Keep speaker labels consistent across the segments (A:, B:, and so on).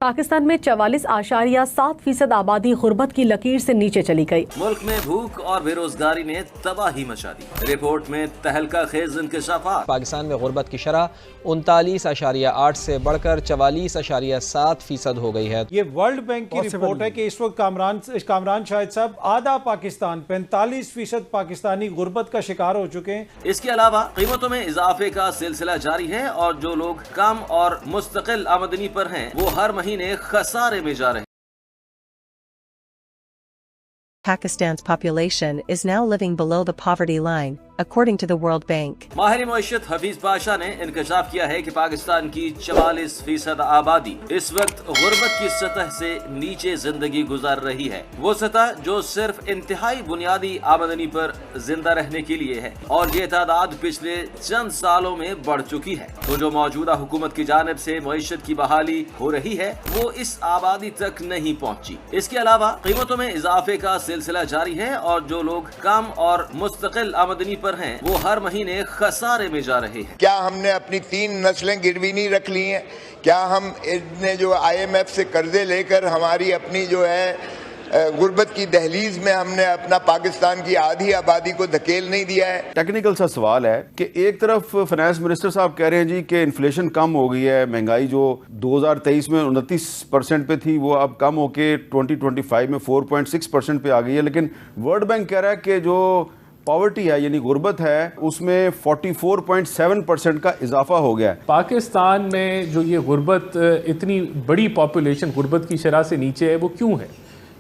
A: پاکستان میں 44.7% آبادی غربت کی لکیر سے نیچے چلی گئی۔
B: ملک میں بھوک اور بے روزگاری نے تباہی مچا دی۔ رپورٹ میں تہلکہ خیز انکشافات۔
C: پاکستان میں غربت کی شرح 39.8 سے بڑھ کر 44.7% ہو گئی ہے۔
D: یہ ورلڈ بینک کی رپورٹ ہے کہ اس وقت کامران شاہد صاحب آدھا پاکستان 45% پاکستانی غربت کا شکار ہو چکے ہیں۔
B: اس کے علاوہ قیمتوں میں اضافے کا سلسلہ جاری ہے اور جو لوگ کم اور مستقل آمدنی پر ہیں وہ ہر مہینے خسارے میں جا رہے ہیں۔
E: Pakistan's population is now living below the poverty line, according to the World Bank.
B: ماہر معیشت حفیظ پاشا نے انکشاف کیا ہے کہ پاکستان کی 44% آبادی اس وقت غربت کی سطح سے نیچے زندگی گزار رہی ہے، وہ سطح جو صرف انتہائی بنیادی آمدنی پر زندہ رہنے کے لیے ہے، اور یہ تعداد پچھلے چند سالوں میں بڑھ چکی ہے۔ تو جو موجودہ حکومت کی جانب سے معیشت کی بحالی ہو رہی ہے وہ اس آبادی تک نہیں پہنچی۔ اس کے علاوہ قیمتوں میں اضافے کا سلسلہ جاری ہے اور جو لوگ کم اور مستقل آمدنی پر ہیں وہ ہر مہینے خسارے میں جا رہے ہیں۔
F: کیا ہم نے اپنی 3 نسلیں گروی نہیں رکھ لی ہیں؟ کیا ہم نے جو IMF سے قرضے لے کر ہماری اپنی جو ہے غربت کی دہلیز میں ہم نے اپنا پاکستان کی آدھی آبادی کو دھکیل نہیں دیا ہے؟
G: ٹیکنیکل سا سوال ہے کہ ایک طرف فائنانس منسٹر صاحب کہہ رہے ہیں جی کہ انفلیشن کم ہو گئی ہے، مہنگائی جو 2023 میں 29% پہ تھی وہ اب کم ہو کے 2025 میں 4.6% پہ آ گئی ہے، لیکن ورلڈ بینک کہہ رہا ہے کہ جو پاورٹی ہے یعنی غربت ہے اس میں 44.7% کا اضافہ ہو گیا ہے۔
H: پاکستان میں جو یہ غربت اتنی بڑی پاپولیشن غربت کی شرح سے نیچے ہے وہ کیوں ہے؟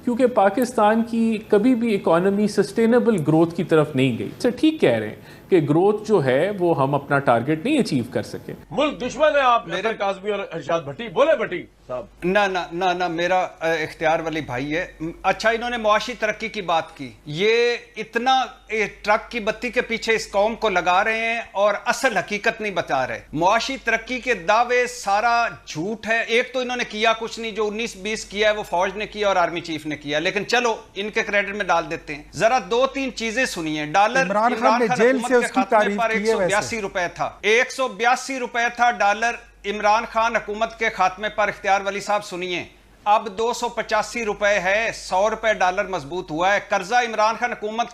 H: کیونکہ پاکستان کی کبھی بھی اکانومی سسٹینیبل گروتھ کی طرف نہیں گئی۔ سر ٹھیک کہہ رہے ہیں کہ گروتھ جو ہے وہ ہم اپنا ٹارگٹ نہیں اچیو کر سکے۔
I: ملک دشمن ہے آپ میرے کاظمی اور ارشاد بھٹی بولے بھٹی صاحب۔
J: نہ میرا اختیار والی بھائی ہے۔ اچھا انہوں نے معاشی ترقی کی بات کی، یہ اتنا ٹرک کی بتی کے پیچھے اس قوم کو لگا رہے ہیں اور اصل حقیقت نہیں بتا رہے۔ معاشی ترقی کے دعوے سارا جھوٹ ہے۔ ایک تو انہوں نے کیا کچھ نہیں، جو 19-20 کیا ہے وہ فوج نے کیا اور آرمی چیف نے کیا، لیکن چلو ان کے کریڈٹ میں ڈال دیتے ہیں۔ ذرا 2-3 چیزیں سنیے۔ ڈالر عمران خان نے جیل سے اس کی تعریف کی ہے، 182 روپے تھا، 182 روپے تھا ڈالر عمران خان حکومت کے خاتمے پر۔ اختیار ولی صاحب سنیے، اب 285 روپے ہے، 100 روپے ڈالر مضبوط ہوا ہے۔ قرضہ عمران خان حکومت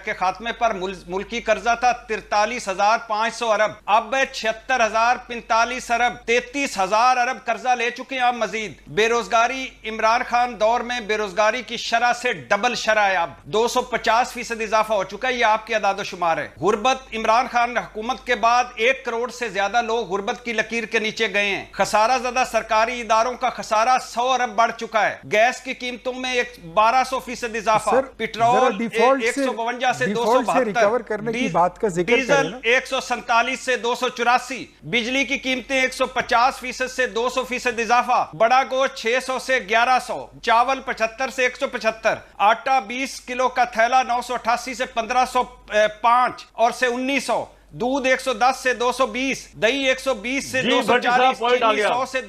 J: کے خاتمے پر ملکی قرضہ تھا 43,500 ارب، اب 76,045 ارب، 33,000 ارب قرضہ لے چکے ہیں آپ مزید۔ بے روزگاری عمران خان دور میں بے روزگاری کی شرح سے ڈبل شرح ہے، اب 250% اضافہ ہو چکا ہے، یہ آپ کی اعداد و شمار ہے۔ غربت عمران خان حکومت کے بعد 1 کروڑ سے زیادہ لوگ غربت کی لکیر کے نیچے گئے ہیں۔ خسارہ زدہ سرکاری اداروں کا خسارہ 100 ارب بڑھ چکا ہے۔ گیس کی قیمتوں میں 1200% اضافہ، پیٹرول 152 سے 272، ڈیزل 147 سے 284، بجلی کی قیمتیں 150% سے 200% اضافہ، بڑا گوشت 600 سے 1100، چاول 75 سے 175، آٹا 20 کلو کا تھیلا 988 سے 1505 اور سے 1900، دودھ 110 سے 220، دہی 120 سے 240، چینی 100 سے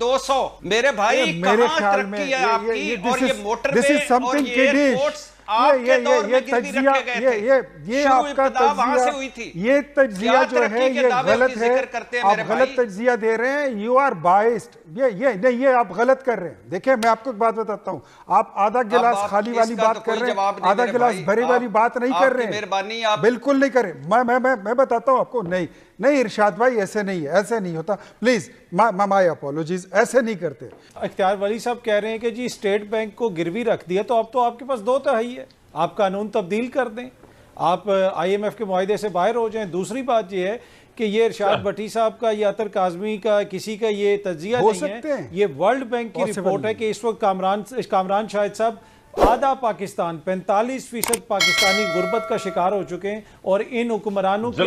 J: 200۔ میرے بھائی کہاں ترقی ہے آپ کی؟ اور یہ موٹر وے اور یہ ایئرپورٹس آپ کے دور میں گروی رکھے گئے تھے، شروع ابتدا وہاں سے ہوئی تھی۔
D: یہ تجزیہ جو ہے یہ غلط ہے، آپ غلط تجزیہ دے رہے ہیں، یو آر بائسڈ، یہ آپ غلط کر رہے ہیں۔ دیکھیں میں آپ کو ایک بات بتاتا ہوں، آپ آدھا گلاس خالی والی بات کر رہے ہیں، آدھا گلاس بھرے والی بات نہیں کر رہے ہیں، بالکل نہیں کر رہے۔ میں بتاتا ہوں آپ کو، نہیں ارشاد بھائی ایسے نہیں ہے، ایسے نہیں ہوتا، پلیز مائی اپولوجیز، ایسے نہیں کرتے۔ اختیار ولی صاحب کہہ رہے ہیں کہ جی اسٹیٹ بینک کو گروی رکھ دیا تو اب تو آپ کے پاس 2 تہائی ہے، آپ قانون تبدیل کر دیں، آپ IMF کے معاہدے سے باہر ہو جائیں۔ دوسری بات یہ ہے کہ یہ ارشاد بھٹی صاحب کا یا اطہر کاظمی کا کسی کا یہ تجزیہ نہیں ہے، یہ ورلڈ بینک کی رپورٹ ہے کہ اس وقت کامران شاہد صاحب آدھا پاکستان 45% پاکستانی غربت کا شکار ہو چکے ہیں، اور ان حکمرانوں کے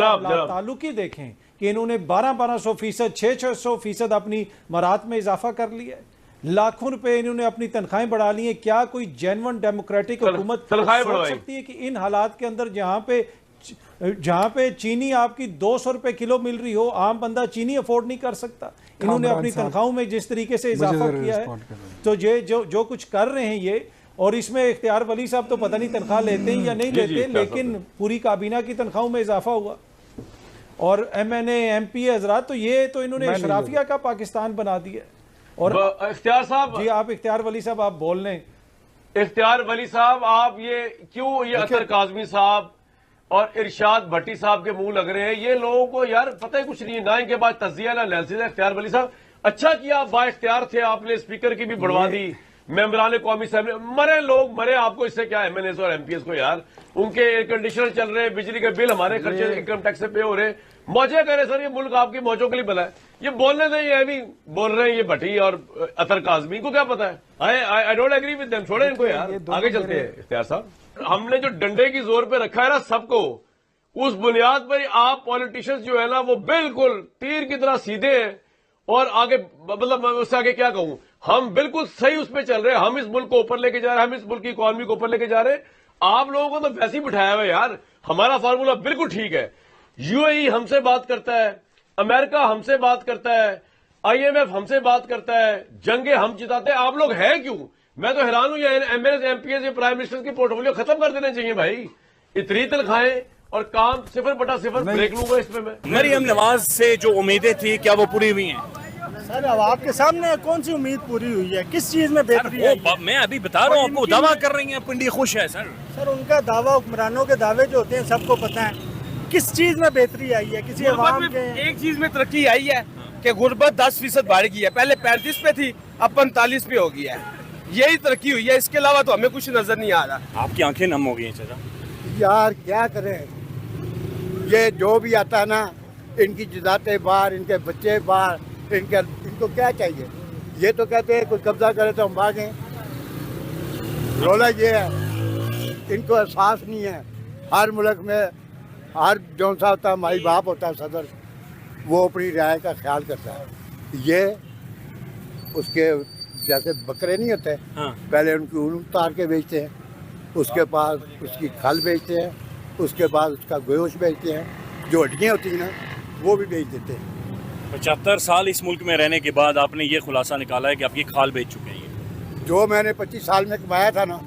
D: تعلق ہی دیکھیں کہ انہوں نے 1200%، 600% اپنی مرات میں اضافہ کر لیا ہے، لاکھوں روپے انہوں نے اپنی تنخواہیں بڑھا لی ہیں۔ کیا کوئی جینون ڈیموکریٹک حکومت سوچ سکتی ہے کہ ان حالات کے اندر جہاں پہ چینی آپ کی 200 روپے کلو مل رہی ہو، عام بندہ چینی افورڈ نہیں کر سکتا؟ انہوں نے اپنی تنخواہوں میں جس طریقے سے اضافہ کیا ہے، تو یہ جو کچھ کر رہے ہیں یہ، اور اس میں اختیار ولی صاحب تو پتہ نہیں تنخواہ لیتے ہیں یا نہیں لیتے، لیکن پوری کابینہ کی تنخواہوں میں اضافہ ہوا، اور MNA MP حضرات تو یہ تو انہوں نے اشرافیہ کا پاکستان بنا دیا ہے۔
I: اور اختیار صاحب
D: جی آپ اختیار ولی صاحب آپ بول لیں.
I: اختیار ولی صاحب آپ یہ کیوں یہ اطہر کاظمی صاحب اور ارشاد بھٹی صاحب کے منہ لگ رہے ہیں؟ یہ لوگوں کو یار پتہ ہی کچھ نہیں ہے، نہ ان کے بعد تجزیہ نہ انالیسس. اختیار ولی صاحب اچھا کیا، با اختیار تھے، آپ نے اسپیکر کی بھی بڑھوا دی، ممبران قومی اسمبلی مرے لوگ مرے، آپ کو اس سے کیا ایم این ایز اور ایم پی ایس کو یار، ان کے ایئر کنڈیشنر چل رہے ہیں، بجلی کے بل ہمارے خرچے انکم ٹیکس سے پے ہو رہے ہیں، موجے کرے سر، یہ ملک آپ کی موجوں کے لیے بنا ہے. یہ بولنے دیں، یہ بھی بول رہے ہیں یہ بھٹی اور اطہر کاظمی، ان کو کیا پتا ہے؟ I don't agree with them. چھوڑیں ان کو یار، آگے چلتے ہیں. اختیار صاحب ہم نے جو ڈنڈے کی زور پہ رکھا ہے نا سب کو، اس بنیاد پر آپ پولیٹیشنز جو ہے نا وہ بالکل تیر کی طرح سیدھے ہیں، اور آگے مطلب اس سے آگے کیا کہوں، ہم بالکل صحیح اس پہ چل رہے ہیں، ہم اس ملک کو اوپر لے کے جا رہے ہیں، ہم اس ملک کی اکانومی کو اوپر لے کے جا رہے ہیں. آپ لوگوں کو تو ویسے ہی بٹھایا ہوا ہے یار. ہمارا فارمولا بالکل ٹھیک ہے، یو اے ای ہم سے بات کرتا ہے، امریکہ ہم سے بات کرتا ہے، آئی ایم ایف ہم سے بات کرتا ہے، جنگیں ہم جتاتے ہیں، آپ لوگ ہیں کیوں؟ میں تو حیران ہوں. یہ M L M P S یا پرائم منسٹر کی پورٹفولیو ختم کر دینے چاہیے بھائی. اتنی تنخواہیں اور کام 0/0 بریک لوں گا اس پہ میں.
K: مریم نواز سے جو امیدیں تھی کیا وہ پوری ہوئی ہیں؟
L: سر اب آپ کے سامنے کون سی امید پوری ہوئی ہے؟ کس چیز میں بہتری ہے؟
K: میں ابھی بتا رہا ہوں آپ کو، دعویٰ کر رہی ہیں پنڈی خوش ہے سر.
L: سر ان کا دعویٰ، حکمرانوں کے دعوے جو ہوتے ہیں سب کو پتہ ہے. کس چیز میں بہتری آئی ہے؟ کسی عوام کے
M: ایک چیز میں ترقی آئی ہے کہ غربت 10% بڑھ گئی ہے، پہلے 35 پہ تھی، اب 45 پہ ہو گیا ہے. یہی ترقی ہوئی ہے، اس کے علاوہ تو ہمیں کچھ نظر نہیں آ رہا.
K: آپ کی آنکھیں نم ہو گئی ہیں چچا.
N: یار کیا کریں، یہ جو بھی آتا ہے نا، ان کی جداتیں باہر، ان کے بچے باہر، ان کو کیا چاہیے؟ یہ تو کہتے ہیں کوئی قبضہ کرے تو ہم بھاگیں. رولا یہ ہے، ان کو احساس نہیں ہے. ہر ملک میں ہر جون سا ہوتا ہے، مائی باپ ہوتا ہے صدر، وہ اپنی رعایا کا خیال کرتا ہے. یہ اس کے جیسے بکرے نہیں ہوتے، پہلے ان کی اون اتار کے بیچتے ہیں، اس کے بعد اس کی کھل بیچتے ہیں، اس کے بعد اس کا گوشت بیچتے ہیں، جو ہڈیاں ہوتی ہیں نا وہ بھی بیچ دیتے ہیں.
K: 75 سال اس ملک میں رہنے کے بعد آپ نے یہ خلاصہ نکالا ہے کہ آپ کی کھال بیچ چکے ہیں.
N: جو میں نے 25 سال میں کمایا تھا نا،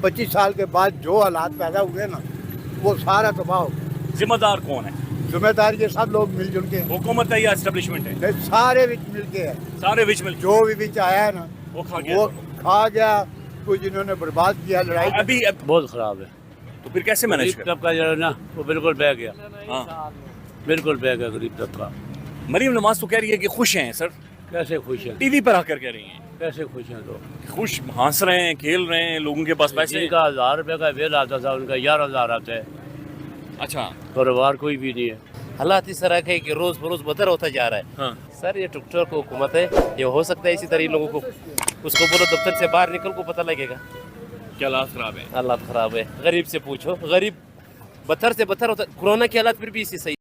N: 25 سال کے بعد جو حالات پیدا ہوئے نا وہ سارا تباہ ہو گیا.
K: ذمہ دار کون ہے؟
N: ذمہ دار یہ سب لوگ مل جل کے،
K: حکومت ہے یا اسٹیبلشمنٹ ہے؟
N: سارے بچ مل کے ہے.
K: سارے بچ مل کے
N: جو بھی بچ آیا ہے نا
K: وہ
N: کھا گیا. کچھ جنہوں نے برباد کیا لڑائی.
K: ابھی
O: بہت خراب ہے.
K: تو پھر کیسے مینج
O: غریب طبقہ جو ہے نا وہ بالکل بہ گیا. بالکل بہ گیا غریب طبقہ.
K: مریم نواز تو کہہ رہی ہے کہ خوش ہیں سر.
O: کیسے خوش ہیں؟
K: ٹی وی پر آ کر کہہ رہی ہیں.
O: کیسے خوش ہیں؟ تو
K: خوش ہنس رہے ہیں، کھیل رہے ہیں، لوگوں کے پاس پیسے.
O: ان کا 1000 روپے کا بل آتا تھا، ان کا 11,000 آتا ہے.
K: اچھا،
O: کاروبار کوئی بھی نہیں ہے.
P: حالات اس طرح کے کہ روز بروز بدتر ہوتا جا رہا ہے. سر یہ ٹک ٹاک حکومت ہے، یہ ہو سکتا ہے اسی طرح لوگوں کو اس کو بولو دفتر سے باہر نکل کو پتہ لگے گا
K: کیا حالات خراب ہے.
P: حالات خراب ہے. غریب سے پوچھو، غریب بدتر سے بدتر ہوتا. کورونا کے حالات پھر بھی اس سے صحیح